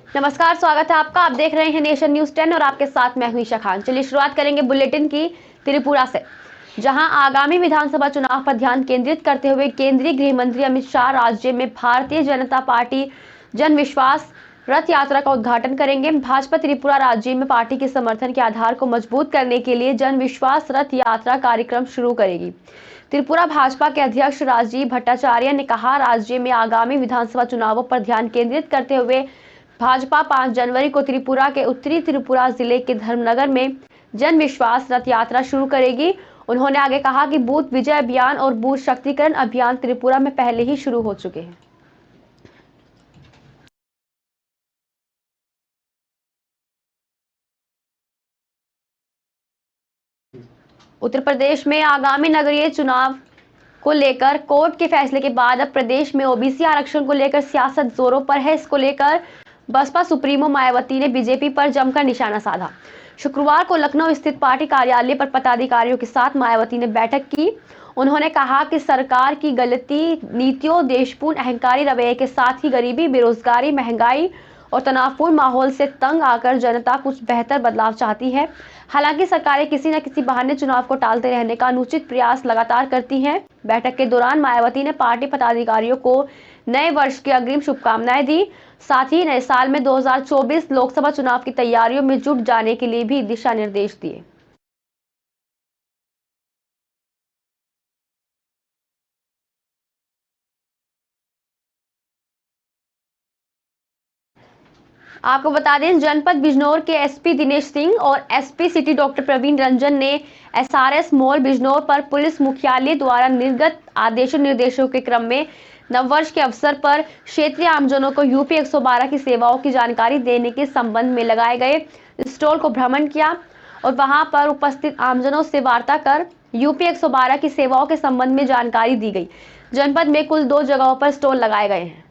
नमस्कार, स्वागत है आपका। आप देख रहे हैं नेशन न्यूज 10 और आपके साथ मैं हूं ईशा खान। चलिए शुरुआत करेंगे बुलेटिन की त्रिपुरा से, जहां आगामी विधानसभा चुनाव पर ध्यान केंद्रित करते हुए केंद्रीय गृह मंत्री अमित शाह राज्य में भारतीय जनता पार्टी जन विश्वास रथ यात्रा का उद्घाटन करेंगे। भाजपा त्रिपुरा राज्य में पार्टी के समर्थन के आधार को मजबूत करने के लिए जन विश्वास रथ यात्रा कार्यक्रम शुरू करेगी। त्रिपुरा भाजपा के अध्यक्ष राजीव भट्टाचार्य ने कहा, राज्य में आगामी विधानसभा चुनावों पर ध्यान केंद्रित करते हुए भाजपा 5 जनवरी को त्रिपुरा के उत्तरी त्रिपुरा जिले के धर्मनगर में जन विश्वास रथ यात्रा शुरू करेगी। उन्होंने आगे कहा कि बूथ विजय अभियान और बूथ शक्तिकरण अभियान त्रिपुरा में पहले ही शुरू हो चुके हैं। उत्तर प्रदेश में आगामी नगरीय चुनाव को लेकर कोर्ट के फैसले के बाद अब प्रदेश में ओबीसी आरक्षण को लेकर सियासत जोरों पर है। इसको लेकर बसपा सुप्रीमो मायावती ने बीजेपी पर जमकर निशाना साधा। शुक्रवार को लखनऊ स्थित पार्टी कार्यालय पर पदाधिकारियों के साथ मायावती ने बैठक की। उन्होंने कहा कि सरकार की गलती नीतियों, देशपूर्ण अहंकारी रवैये के साथ ही गरीबी, बेरोजगारी, महंगाई और तनावपूर्ण माहौल से तंग आकर जनता कुछ बेहतर बदलाव चाहती है। हालांकि सरकारें किसी न किसी बहाने चुनाव को टालते रहने का अनुचित प्रयास लगातार करती हैं। बैठक के दौरान मायावती ने पार्टी पदाधिकारियों को नए वर्ष की अग्रिम शुभकामनाएं दी। साथ ही नए साल में 2024 लोकसभा चुनाव की तैयारियों में जुट जाने के लिए भी दिशा निर्देश दिए। आपको बता दें, जनपद बिजनौर के एसपी दिनेश सिंह और SP city doctor Praveen Ranjan ने एसआरएस मॉल बिजनौर पर पुलिस मुख्यालय द्वारा निर्गत आदेशों निर्देशों के क्रम में नववर्ष के अवसर पर क्षेत्रीय आमजनों को यूपी 112 की सेवाओं की जानकारी देने के संबंध में लगाए गए स्टॉल को भ्रमण किया और वहां पर उपस्थित आमजनों से वार्ता कर यूपी 112 की सेवाओं के संबंध में जानकारी दी गई। जनपद में कुल 2 जगहों पर स्टॉल लगाए गए हैं।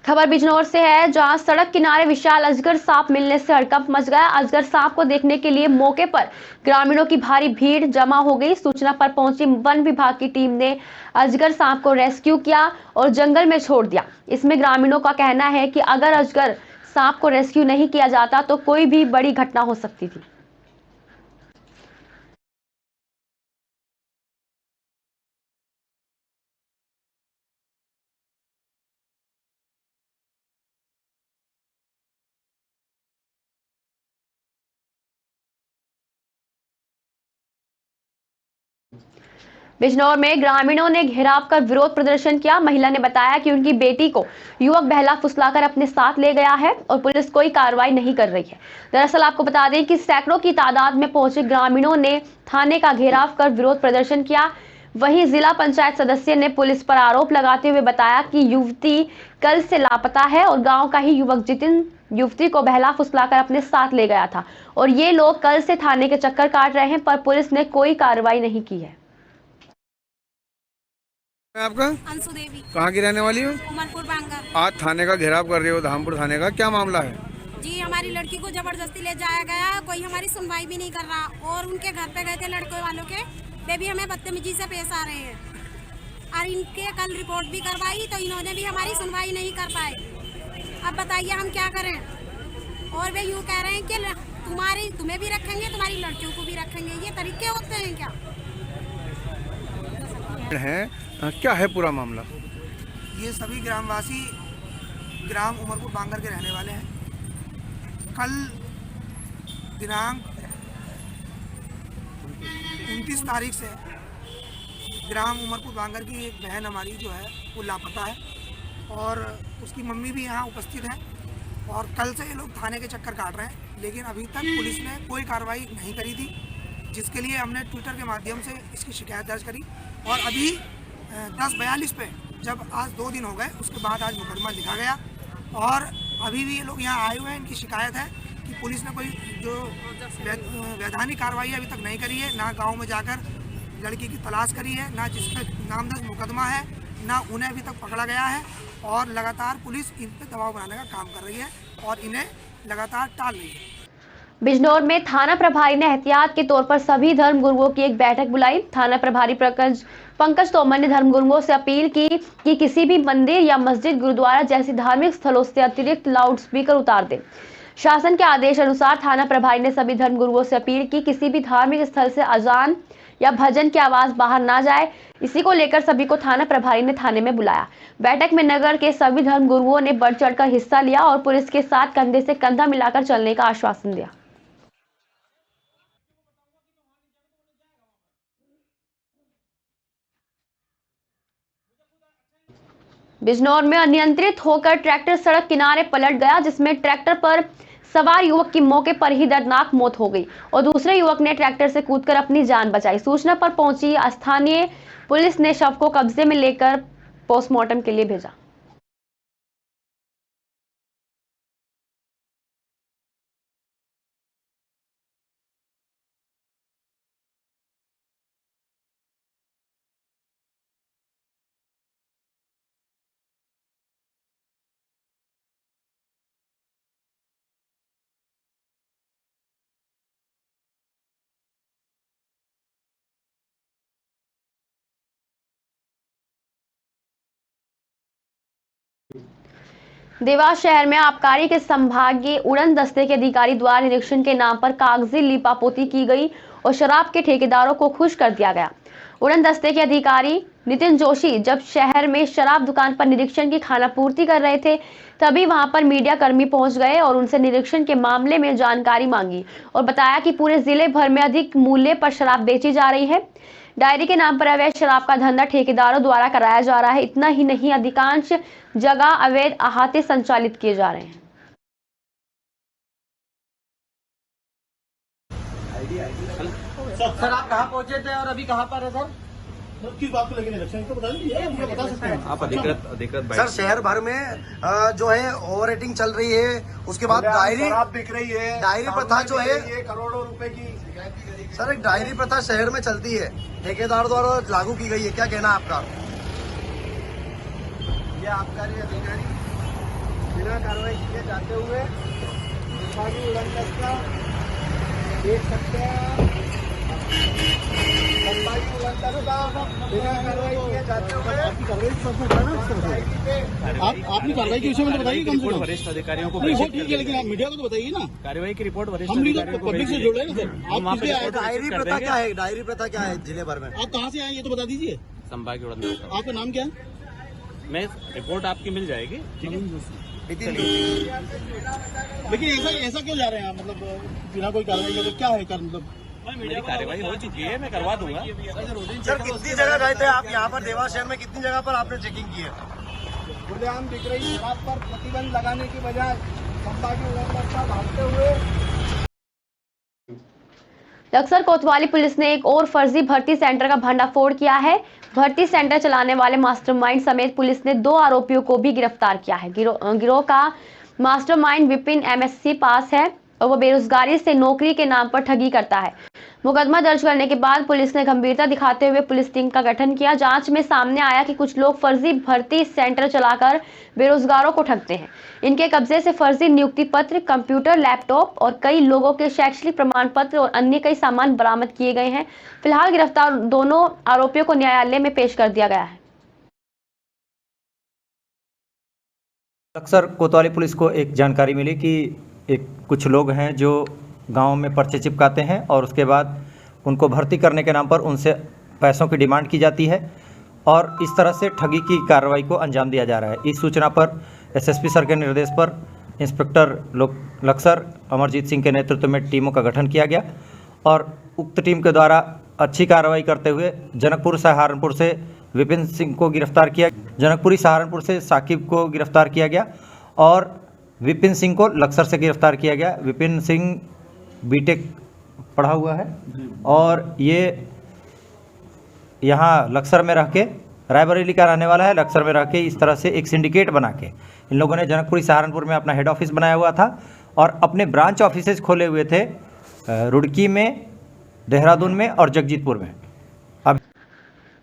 खबर बिजनौर से है, जहां सड़क किनारे विशाल अजगर सांप मिलने से हड़कंप मच गया। अजगर सांप को देखने के लिए मौके पर ग्रामीणों की भारी भीड़ जमा हो गई। सूचना पर पहुंची वन विभाग की टीम ने अजगर सांप को रेस्क्यू किया और जंगल में छोड़ दिया। इसमें ग्रामीणों का कहना है कि अगर अजगर सांप को रेस्क्यू नहीं किया जाता तो कोई भी बड़ी घटना हो सकती थी। बिजनौर में ग्रामीणों ने घेराव कर विरोध प्रदर्शन किया। महिला ने बताया कि उनकी बेटी को युवक बहला फुसलाकर अपने साथ ले गया है और पुलिस कोई कार्रवाई नहीं कर रही है। दरअसल आपको बता दें कि सैकड़ों की तादाद में पहुंचे ग्रामीणों ने थाने का घेराव कर विरोध प्रदर्शन किया। वहीं जिला पंचायत सदस्य ने पुलिस पर आरोप लगाते हुए बताया कि युवती कल से लापता है और गाँव का ही युवक जितिन युवती को बहला फुसलाकर अपने साथ ले गया था और ये लोग कल से थाने के चक्कर काट रहे हैं, पर पुलिस ने कोई कार्रवाई नहीं की है। आपका अंशु देवी कहाँ की रहने वाली हो? उमरपुर बांगर। आज थाने का घेराव कर रहे हो, धामपुर थाने का, क्या मामला है? जी, हमारी लड़की को जबरदस्ती ले जाया गया, कोई हमारी सुनवाई भी नहीं कर रहा और उनके घर पे गए थे लड़के वालों के, वे भी हमें बदतमीजी से पेश आ रहे हैं और इनके कल रिपोर्ट भी करवाई तो इन्होंने भी हमारी सुनवाई नहीं कर पाए। अब बताइए हम क्या करें? और वे यूँ कह रहे हैं कि तुम्हें भी रखेंगे, तुम्हारी लड़कियों को भी रखेंगे। ये तरीके होते हैं क्या? क्या है पूरा मामला? ये सभी ग्रामवासी ग्राम उमरपुर बांगर के रहने वाले हैं। कल दिनांक 29 तारीख से ग्राम उमरपुर बांगर की एक बहन हमारी जो है वो लापता है और उसकी मम्मी भी यहाँ उपस्थित है और कल से ये लोग थाने के चक्कर काट रहे हैं, लेकिन अभी तक पुलिस ने कोई कार्रवाई नहीं करी थी, जिसके लिए हमने ट्विटर के माध्यम से इसकी शिकायत दर्ज करी और अभी 10:42 पे जब आज 2 दिन हो गए उसके बाद आज मुकदमा लिखा गया और अभी भी ये लोग यहाँ आए हुए हैं। इनकी शिकायत है कि पुलिस ने कोई जो वैधानिक कार्रवाई अभी तक नहीं करी है, ना गांव में जाकर लड़की की तलाश करी है, ना जिसका नामदर्ज मुकदमा है, ना उन्हें अभी तक पकड़ा गया है और लगातार पुलिस इन पर दबाव बनाने का काम कर रही है और इन्हें लगातार टाल रही है। बिजनौर में थाना प्रभारी ने एहतियात के तौर पर सभी धर्म गुरुओं की एक बैठक बुलाई। थाना प्रभारी पंकज तोमर ने धर्म गुरुओं से अपील की कि किसी भी मंदिर या मस्जिद, गुरुद्वारा जैसी धार्मिक स्थलों से अतिरिक्त लाउड स्पीकर उतार दें। शासन के आदेश अनुसार थाना प्रभारी ने सभी धर्म गुरुओं से अपील की किसी भी धार्मिक स्थल से अजान या भजन की आवाज बाहर ना जाए। इसी को लेकर सभी को थाना प्रभारी ने थाने में बुलाया। बैठक में नगर के सभी धर्म गुरुओं ने बढ़ चढ़कर हिस्सा लिया और पुलिस के साथ कंधे से कंधा मिलाकर चलने का आश्वासन दिया। बिजनौर में अनियंत्रित होकर ट्रैक्टर सड़क किनारे पलट गया, जिसमें ट्रैक्टर पर सवार युवक की मौके पर ही दर्दनाक मौत हो गई और दूसरे युवक ने ट्रैक्टर से कूदकर अपनी जान बचाई। सूचना पर पहुंची स्थानीय पुलिस ने शव को कब्जे में लेकर पोस्टमार्टम के लिए भेजा। देवास शहर में आबकारी के संभागीय उड़न दस्ते के अधिकारी द्वारा निरीक्षण के नाम पर कागजी लीपापोती की गई और शराब के ठेकेदारों को खुश कर दिया गया। उड़न दस्ते के अधिकारी नितिन जोशी जब शहर में शराब दुकान पर निरीक्षण की खानापूर्ति कर रहे थे, तभी वहां पर मीडिया कर्मी पहुंच गए और उनसे निरीक्षण के मामले में जानकारी मांगी और बताया कि पूरे जिले भर में अधिक मूल्य पर शराब बेची जा रही है। डायरी के नाम पर अवैध शराब का धंधा ठेकेदारों द्वारा कराया जा रहा है। इतना ही नहीं, अधिकांश जगह अवैध अहाते संचालित किए जा रहे हैं। सर आप कहाँ पहुँचे थे और अभी कहाँ पर है सर? किस बात को लेकर निरीक्षण तो बता दीजिए, मुझे बता सकते हैं आप अधिकृत सर शहर भर में जो है ओवर रेटिंग चल रही है, उसके बाद डायरी बिक रही है, डायरी प्रथा जो है ये करोड़ों रुपए की सर एक डायरी प्रथा शहर में चलती है, ठेकेदार द्वारा लागू की गई है। क्या कहना आपका? ये आबकारी अधिकारी बिना कार्रवाई किए जाते हुए विभागीय उड़न दस्ता देख सकते हैं। विभागीय उड़न दस्ता बिना कार्रवाई किए जाते हुए आपने कार्रवाई के विषय में बताइए, कम से कम वरिष्ठ अधिकारियों को नहीं, वो ठीक है, लेकिन आप मीडिया को तो बताइए ना। कार्रवाई की रिपोर्ट वरिष्ठ हम अधिकारियों को पब्लिक से जुड़ रहे हैं ना सर। आप किसलिए आए? डायरी प्रथा क्या है? डायरी प्रथा क्या है जिले भर में? आप कहाँ से आए ये तो बता दीजिए। संभागीय उड़न दस्ता। आपका नाम क्या है? मैं रिपोर्ट आपकी मिल जाएगी, ठीक है। लेकिन ऐसा क्यों जा रहे हैं आप? मतलब बिना कोई कार्रवाई के क्या है मतलब? मेरी कार्रवाई हो चुकी है, मैं करवा दूंगा। सर कितनी जगह गए थे आप यहाँ पर देवास शहर में? कितनी जगह पर आपने चेकिंग की है? खुलेआम बिक रही शराब पर प्रतिबंध लगाने की बजाय संभागीय उड़न दस्ता भागते हुए लक्सर कोतवाली पुलिस ने एक और फर्जी भर्ती सेंटर का भंडाफोड़ किया है। भर्ती सेंटर चलाने वाले मास्टरमाइंड समेत पुलिस ने 2 आरोपियों को भी गिरफ्तार किया है। गिरोह का मास्टरमाइंड विपिन MSc पास है और वो बेरोजगारी से नौकरी के नाम पर ठगी करता है। मुकदमा दर्ज करने के बाद पुलिस ने गंभीरता दिखाते हुए पुलिस टीम का गठन किया। जांच में सामने आया कि कुछ लोग फर्जी भर्ती सेंटर चलाकर बेरोजगारों को ठगते हैं। इनके कब्जे से फर्जी नियुक्ति पत्र, कंप्यूटर, लैपटॉप और कई लोगों के शैक्षणिक प्रमाण पत्र और अन्य कई सामान बरामद किए गए हैं। फिलहाल गिरफ्तार दोनों आरोपियों को न्यायालय में पेश कर दिया गया है। अक्सर कोतवाली पुलिस को एक जानकारी मिली कि कुछ लोग हैं जो गांव में पर्चे चिपकाते हैं और उसके बाद उनको भर्ती करने के नाम पर उनसे पैसों की डिमांड की जाती है और इस तरह से ठगी की कार्रवाई को अंजाम दिया जा रहा है। इस सूचना पर SSP सर के निर्देश पर इंस्पेक्टर लक्सर अमरजीत सिंह के नेतृत्व में टीमों का गठन किया गया और उक्त टीम के द्वारा अच्छी कार्रवाई करते हुए जनकपुर सहारनपुर से विपिन सिंह को गिरफ्तार किया, जनकपुरी सहारनपुर से साकिब को गिरफ्तार किया गया और विपिन सिंह को लक्सर से गिरफ्तार किया गया। विपिन सिंह बीटेक पढ़ा हुआ है और ये यहाँ लक्सर में रह के, रायबरेली का रहने वाला है। लक्सर में रह के इस तरह से एक सिंडिकेट बना के इन लोगों ने जनकपुरी सहारनपुर में अपना हेड ऑफिस बनाया हुआ था और अपने ब्रांच ऑफिसेज खोले हुए थे रुड़की में, देहरादून में और जगजीतपुर में। अब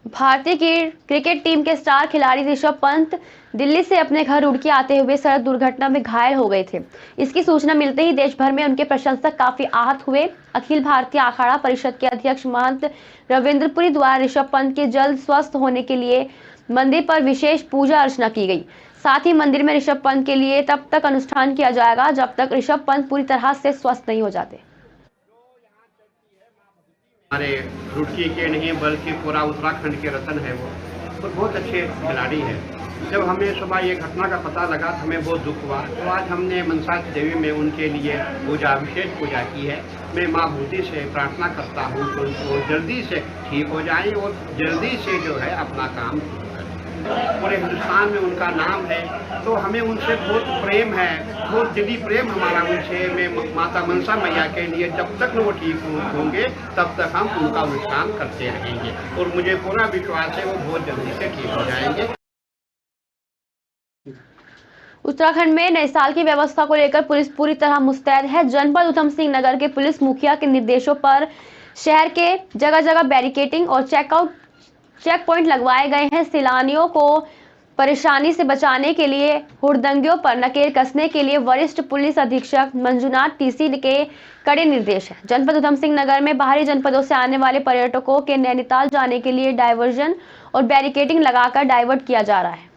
भारतीय क्रिकेट टीम के स्टार खिलाड़ी ऋषभ पंत दिल्ली से अपने घर उड़ के आते हुए सड़क दुर्घटना में घायल हो गए थे। इसकी सूचना मिलते ही देश भर में उनके प्रशंसक काफी आहत हुए। अखिल भारतीय अखाड़ा परिषद के अध्यक्ष महंत रविंद्रपुरी द्वारा ऋषभ पंत के जल्द स्वस्थ होने के लिए मंदिर पर विशेष पूजा अर्चना की गई। साथ ही मंदिर में ऋषभ पंत के लिए तब तक अनुष्ठान किया जाएगा जब तक ऋषभ पंत पूरी तरह से स्वस्थ नहीं हो जाते। हमारे रुड़की के नहीं बल्कि पूरा उत्तराखंड के रतन है वो, तो बहुत अच्छे खिलाड़ी हैं। जब हमें सुबह ये घटना का पता लगा तो हमें बहुत दुख हुआ। तो आज हमने मनसा देवी में उनके लिए पूजा, विशेष पूजा की है। मैं माँ भूति से प्रार्थना करता हूँ कि उनको जल्दी से ठीक हो जाए और जल्दी से जो है अपना काम पूरे हिंदुस्तान में उनका नाम है। तो हमें उनसे बहुत प्रेम है, बहुत दिली प्रेम हमारा उनसे। मैं माता मनसा मैया के लिए जब तक वो ठीक होंगे तब तक हम उनका अनुष्ठान करते रहेंगे और मुझे पूरा विश्वास है वो बहुत जल्दी से ठीक हो जाएंगे। उत्तराखंड में नए साल की व्यवस्था को लेकर पुलिस पूरी तरह मुस्तैद है। जनपद उधम सिंह नगर के पुलिस मुखिया के निर्देशों पर शहर के जगह जगह बैरिकेडिंग और चेक पॉइंट लगवाए गए हैं। सैलानियों को परेशानी से बचाने के लिए हुड़दंगियों पर नकेल कसने के लिए वरिष्ठ पुलिस अधीक्षक मंजुनाथ टीसी के कड़े निर्देश हैं। जनपद उधम सिंह नगर में बाहरी जनपदों से आने वाले पर्यटकों के नैनीताल जाने के लिए डायवर्जन और बैरिकेडिंग लगाकर डाइवर्ट किया जा रहा है।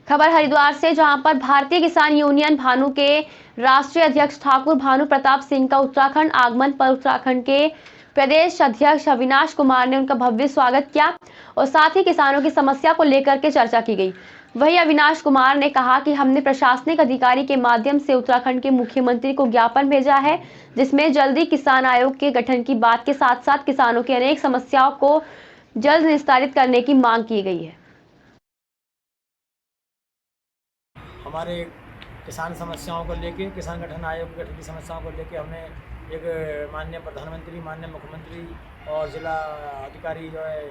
खबर हरिद्वार से, जहां पर भारतीय किसान यूनियन भानु के राष्ट्रीय अध्यक्ष ठाकुर भानु प्रताप सिंह का उत्तराखंड आगमन पर उत्तराखंड के प्रदेश अध्यक्ष अविनाश कुमार ने उनका भव्य स्वागत किया और साथ ही किसानों की समस्या को लेकर के चर्चा की गई। वहीं अविनाश कुमार ने कहा कि हमने प्रशासनिक अधिकारी के माध्यम से उत्तराखंड के मुख्यमंत्री को ज्ञापन भेजा है, जिसमें जल्दी किसान आयोग के गठन की बात के साथ साथ किसानों की अनेक समस्याओं को जल्द निस्तारित करने की मांग की गई है। हमारे किसान समस्याओं को लेके, किसान गठन आयोग गठन की समस्याओं को लेके हमने एक माननीय प्रधानमंत्री, माननीय मुख्यमंत्री और जिला अधिकारी जो है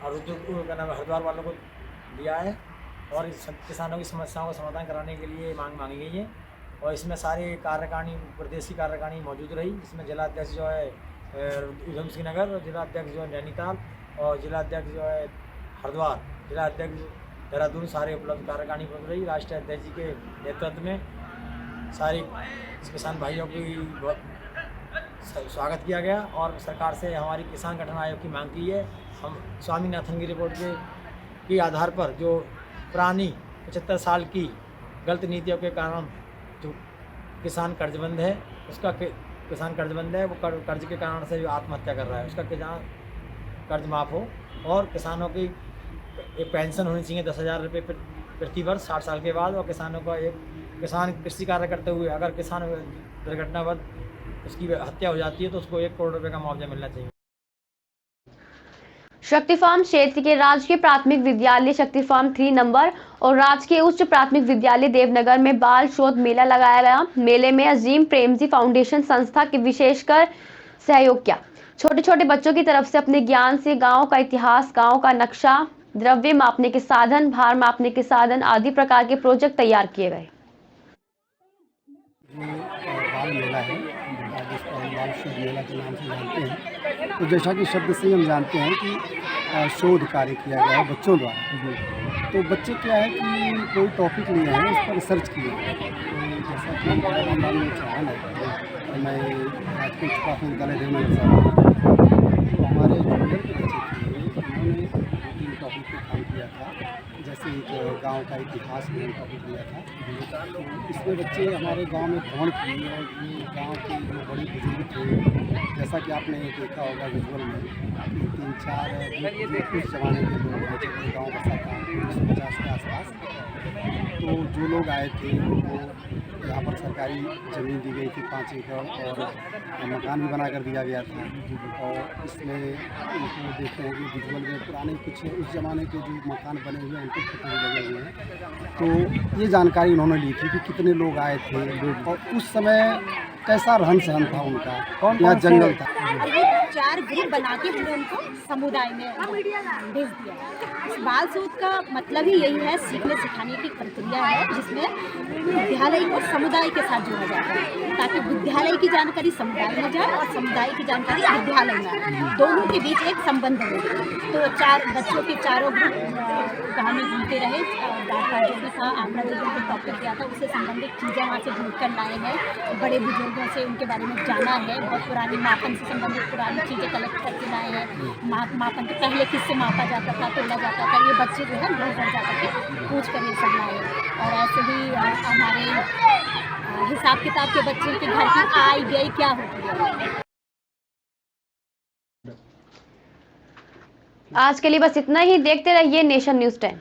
हरिद्वार वालों को दिया है और इस किसानों की समस्याओं का समाधान कराने के लिए मांग मांगी गई है। और इसमें सारे कार्यकारिणी, प्रदेश की कार्यकारिणी मौजूद रही। इसमें जिला अध्यक्ष जो है उधम सिंह नगर, जिला अध्यक्ष जो है नैनीताल और जिला अध्यक्ष जो है हरिद्वार, जिला अध्यक्ष देहरादून, सारे उपलब्ध कार्यकारिणी बन रही। राष्ट्रीय अध्यक्ष जी के नेतृत्व में सारे किसान भाइयों की स्वागत किया गया और सरकार से हमारी किसान गठन आयोग की मांग की है। हम स्वामीनाथन की रिपोर्ट के आधार पर जो पुरानी 75 साल की गलत नीतियों के कारण जो किसान कर्जबंद है, उसका किसान कर्जबंद है, वो कर्ज के कारण से जो आत्महत्या कर रहा है, उसका किसान कर्ज माफ़ हो और किसानों की एक पेंशन होनी चाहिए 10,000 रुपये प्रति वर्ष 60 साल के बाद। और किसानों का एक किसान कृषि कार्य करते हुए अगर किसान दुर्घटनावश उसकी हत्या हो जाती है तो उसको 1 करोड़ रुपये का मुआवजा मिलना चाहिए। शक्ति फार्म क्षेत्र के राजकीय प्राथमिक विद्यालय शक्ति फार्म 3 नंबर और राजकीय उच्च प्राथमिक विद्यालय देवनगर में बाल शोध मेला लगाया गया। मेले में अजीम प्रेमजी फाउंडेशन संस्था के विशेषकर सहयोग किया। छोटे छोटे बच्चों की तरफ से अपने ज्ञान से गांव का इतिहास, गांव का नक्शा, द्रव्य मापने के साधन, भार मापने के साधन आदि प्रकार के प्रोजेक्ट तैयार किए गए। बाल मेला है, जिसको हम बाल शोध मेला के नाम से जानते हैं। तो जैसा कि शब्द से हम जानते हैं कि शोध कार्य किया गया है बच्चों द्वारा। तो बच्चे क्या है कि कोई टॉपिक लिए हैं, उस पर रिसर्च किए हैं। तो जैसा कि हमारा में चौहान है, मैं राजकीय उच्च प्राथमिक विद्यालय देवनगर से हूँ। तो हमारे जूनियर के बच्चे थे, उन्होंने 2-3 टॉपिक पर काम किया था। जैसे एक गांव का इतिहास में टॉपिक लिया था। तो इसमें बच्चे हमारे गांव में भ्रमण किए और ये गांव के जो बड़े बुजुर्ग थे, जैसा कि आपने देखा होगा विजुअल में, 3-4 उस ज़माने के लोग हैं, गाँव बसा था 1950 के आसपास। तो जो लोग आए थे उनको यहाँ पर सरकारी ज़मीन दी गई थी 5 एकड़ और मकान भी बना कर दिया गया था। और इसमें उनको देखते हैं कि विजुअल में पुराने कुछ उस ज़माने के जो मकान बने हुए हैं उनके फोटो लगे हुए हैं। तो ये जानकारी उन्होंने ली थी कि कितने लोग आए थे और उस समय कैसा रहन सहन था उनका, यहाँ जंगल था। 4 ग्रुप बना के हमने उनको समुदाय में भेज दिया। इस बाल शोध का मतलब ही यही है, सीखने सिखाने की प्रक्रिया है जिसमें विद्यालय को समुदाय के साथ जोड़ा जाता है ताकि विद्यालय की जानकारी समुदाय में जाए और समुदाय की जानकारी विद्यालय में आए, दोनों के बीच एक संबंध हो। तो 4 बच्चों के चारों ग्रुप कहानी सुनते रहे। डाटा जो भी था, आंकड़ा जो भी टॉपिक किया था, उससे संबंधित चीज़ें वहाँ से ढूंढ कर लाए हैं, बड़े बुजुर्गों से उनके बारे में जाना है, बहुत पुरानी मापन से संबंधित पुरानी चीज़ें कलेक्ट करके लाए हैं। मापन के पहले किससे मापा जाता था, तोला जाता था, ये बच्चे जो है घर घर जाकर के पूछ कर ये सब लाए। और ऐसे ही हमारे हिसाब किताब के बच्चे के घर की आय व्यय क्या होती है। आज के लिए बस इतना ही। देखते रहिए नेशन न्यूज़ 10।